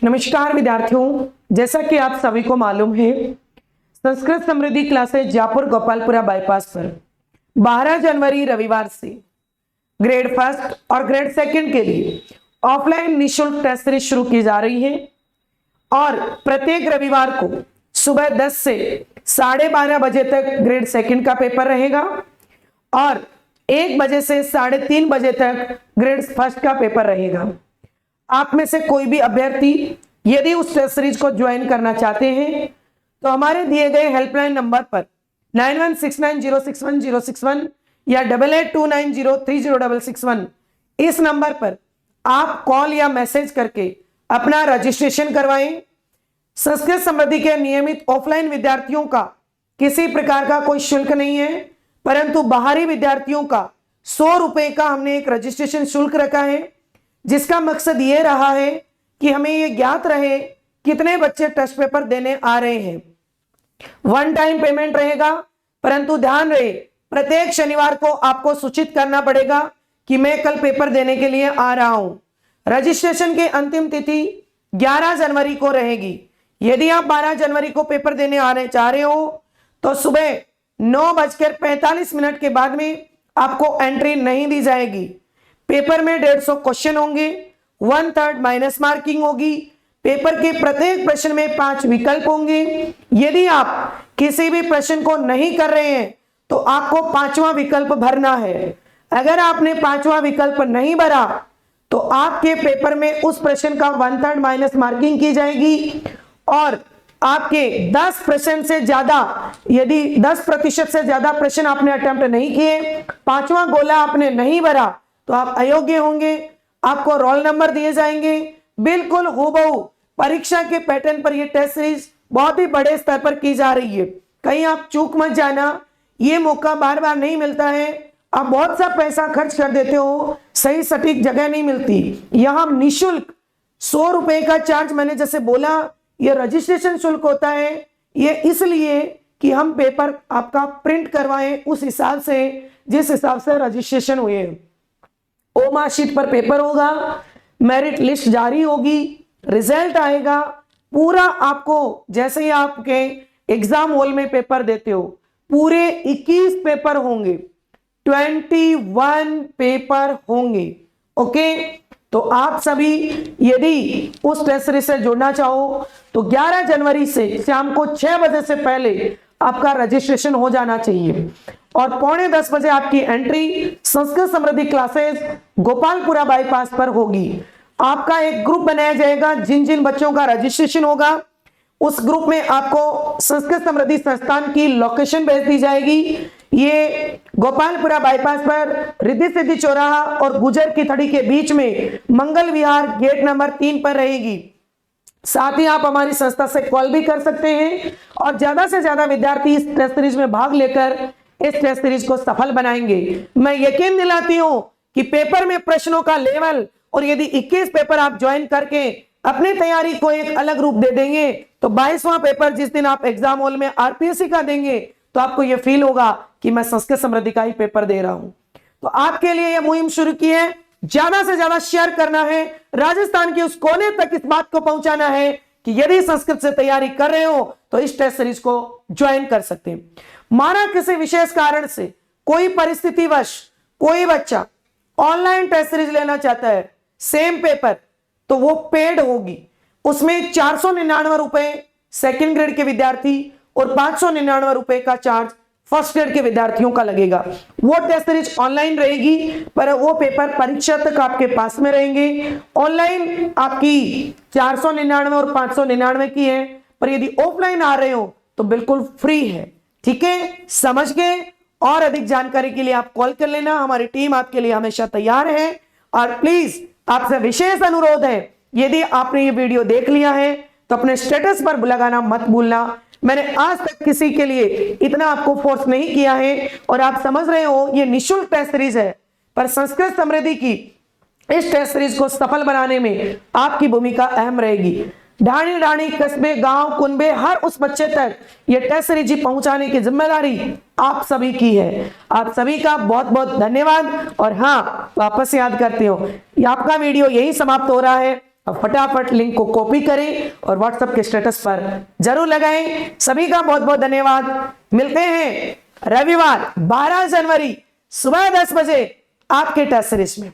नमस्कार विद्यार्थियों, जैसा कि आप सभी को मालूम है, संस्कृत समृद्धि क्लासेज जयपुर गोपालपुरा बाईपास पर 12 जनवरी रविवार से ग्रेड फर्स्ट और ग्रेड सेकंड के लिए ऑफलाइन निःशुल्क टेस्ट सीरीज शुरू की जा रही है और प्रत्येक रविवार को सुबह 10 से 12:30 बजे तक ग्रेड सेकंड का पेपर रहेगा और 1 बजे से 3:30 बजे तक ग्रेड फर्स्ट का पेपर रहेगा। आप में से कोई भी अभ्यर्थी यदि उस टेस्ट सीरीज को ज्वाइन करना चाहते हैं तो हमारे दिए गए हेल्पलाइन नंबर पर 9169061061 या 8829030661 इस नंबर पर आप कॉल या मैसेज करके अपना रजिस्ट्रेशन करवाएं। संस्कृत समृद्धि के नियमित ऑफलाइन विद्यार्थियों का किसी प्रकार का कोई शुल्क नहीं है, परंतु बाहरी विद्यार्थियों का 100 रुपए का हमने एक रजिस्ट्रेशन शुल्क रखा है, जिसका मकसद ये रहा है कि हमें ये ज्ञात रहे कितने बच्चे टेस्ट पेपर देने आ रहे हैं। वन टाइम पेमेंट रहेगा, परंतु ध्यान रहे प्रत्येक शनिवार को आपको सूचित करना पड़ेगा कि मैं कल पेपर देने के लिए आ रहा हूं। रजिस्ट्रेशन की अंतिम तिथि 11 जनवरी को रहेगी। यदि आप 12 जनवरी को पेपर देने आने चाह रहे हो तो सुबह 9:45 के बाद में आपको एंट्री नहीं दी जाएगी। पेपर में 150 क्वेश्चन होंगे, 1/3 माइनस मार्किंग होगी। पेपर के प्रत्येक प्रश्न में 5 विकल्प होंगे। यदि आप किसी भी प्रश्न को नहीं कर रहे हैं तो आपको 5वां विकल्प भरना है। अगर आपने 5वां विकल्प नहीं भरा तो आपके पेपर में उस प्रश्न का 1/3 माइनस मार्किंग की जाएगी और आपके 10% से ज्यादा, यदि 10% से ज्यादा प्रश्न आपने अटेम्प्ट नहीं किए, 5वां गोला आपने नहीं भरा तो आप अयोग्य होंगे। आपको रोल नंबर दिए जाएंगे। बिल्कुल हूबहू परीक्षा के पैटर्न पर यह टेस्ट सीरीज बहुत ही बड़े स्तर पर की जा रही है। कहीं आप चूक मत जाना, ये मौका बार बार नहीं मिलता है। आप बहुत सा पैसा खर्च कर देते हो, सही सटीक जगह नहीं मिलती। यहां निःशुल्क 100 रुपए का चार्ज, मैंने जैसे बोला, यह रजिस्ट्रेशन शुल्क होता है। यह इसलिए कि हम पेपर आपका प्रिंट करवाएं उस हिसाब से जिस हिसाब से रजिस्ट्रेशन हुए। ओ मार्कशीट पर पेपर होगा, मेरिट लिस्ट जारी होगी, रिजल्ट आएगा। पूरा आपको जैसे ही आपके एग्जाम हॉल में पेपर देते हो, पूरे 21 पेपर होंगे, 21 पेपर होंगे। ओके, तो आप सभी यदि उस टेस्ट सीरीज से जुड़ना चाहो तो 11 जनवरी से शाम को 6 बजे से पहले आपका रजिस्ट्रेशन हो जाना चाहिए और 9:45 बजे आपकी एंट्री संस्कृत समृद्धि क्लासेस गोपालपुरा बाईपास पर होगी। आपका एक ग्रुप बनाया जाएगा। जिन जिन बच्चों का रजिस्ट्रेशन होगा उस ग्रुप में आपको संस्कृत समृद्धि संस्थान की लोकेशन भेज दी जाएगी। ये गोपालपुरा बाईपास पर रिद्धि सिद्धि चौराहा और गुजर की थड़ी के बीच में मंगल विहार गेट नंबर 3 पर रहेगी। साथ ही आप हमारी संस्था से कॉल भी कर सकते हैं और ज्यादा से ज्यादा विद्यार्थी इस टेस्ट सीरीज में भाग लेकर इस टेस्ट सीरीज को सफल बनाएंगे। मैं यकीन दिलाती हूं कि पेपर में प्रश्नों का लेवल, और यदि 21 पेपर आप ज्वाइन करके अपनी तैयारी को एक अलग रूप दे देंगे तो 22वां पेपर जिस दिन आप एग्जाम हॉल में आरपीएससी का देंगे तो आपको यह फील होगा कि मैं संस्कृत समृद्धि का ही पेपर दे रहा हूं। तो आपके लिए यह मुहिम शुरू की है। ज्यादा से ज्यादा शेयर करना है, राजस्थान के उस कोने तक इस बात को पहुंचाना है कि यदि संस्कृत से तैयारी कर रहे हो तो इस टेस्ट सीरीज को ज्वाइन कर सकते हैं। माना किसी विशेष कारण से, कोई परिस्थितिवश कोई बच्चा ऑनलाइन टेस्ट सीरीज लेना चाहता है, सेम पेपर, तो वो पेड होगी। उसमें 499 रुपए सेकेंड ग्रेड के विद्यार्थी और 599 रुपए का चार्ज फर्स्ट ग्रेड के विद्यार्थियों का लगेगा। वो टेस्ट सीरीज ऑनलाइन रहेगी, पर वो पेपर परीक्षा तक आपके पास में रहेंगे। ऑनलाइन आपकी 499 और 599 की है, पर यदि ऑफलाइन आ रहे हो तो बिल्कुल फ्री है। ठीक है, समझ गए? और अधिक जानकारी के लिए आप कॉल कर लेना। हमारी टीम आपके लिए हमेशा तैयार है। और प्लीज आपसे विशेष अनुरोध है, यदि आपने ये वीडियो देख लिया है तो अपने स्टेटस पर लगाना मत भूलना। मैंने आज तक किसी के लिए इतना आपको फोर्स नहीं किया है और आप समझ रहे हो ये निःशुल्क टेस्ट सीरीज है, पर संस्कृत समृद्धि की इस टेस्ट सीरीज को सफल बनाने में आपकी भूमिका अहम रहेगी। ढाणी ढाणी कस्बे, गांव, कुनबे, हर उस बच्चे तक ये टेस्ट सीरीज पहुंचाने की जिम्मेदारी आप सभी की है। आप सभी का बहुत बहुत धन्यवाद। और हाँ, वापस याद करते हो, आपका वीडियो यही समाप्त हो रहा है। अब फटाफट लिंक को कॉपी करें और व्हाट्सएप के स्टेटस पर जरूर लगाएं। सभी का बहुत बहुत धन्यवाद। मिलते हैं रविवार 12 जनवरी सुबह 10 बजे आपके टेस्ट सीरीज में।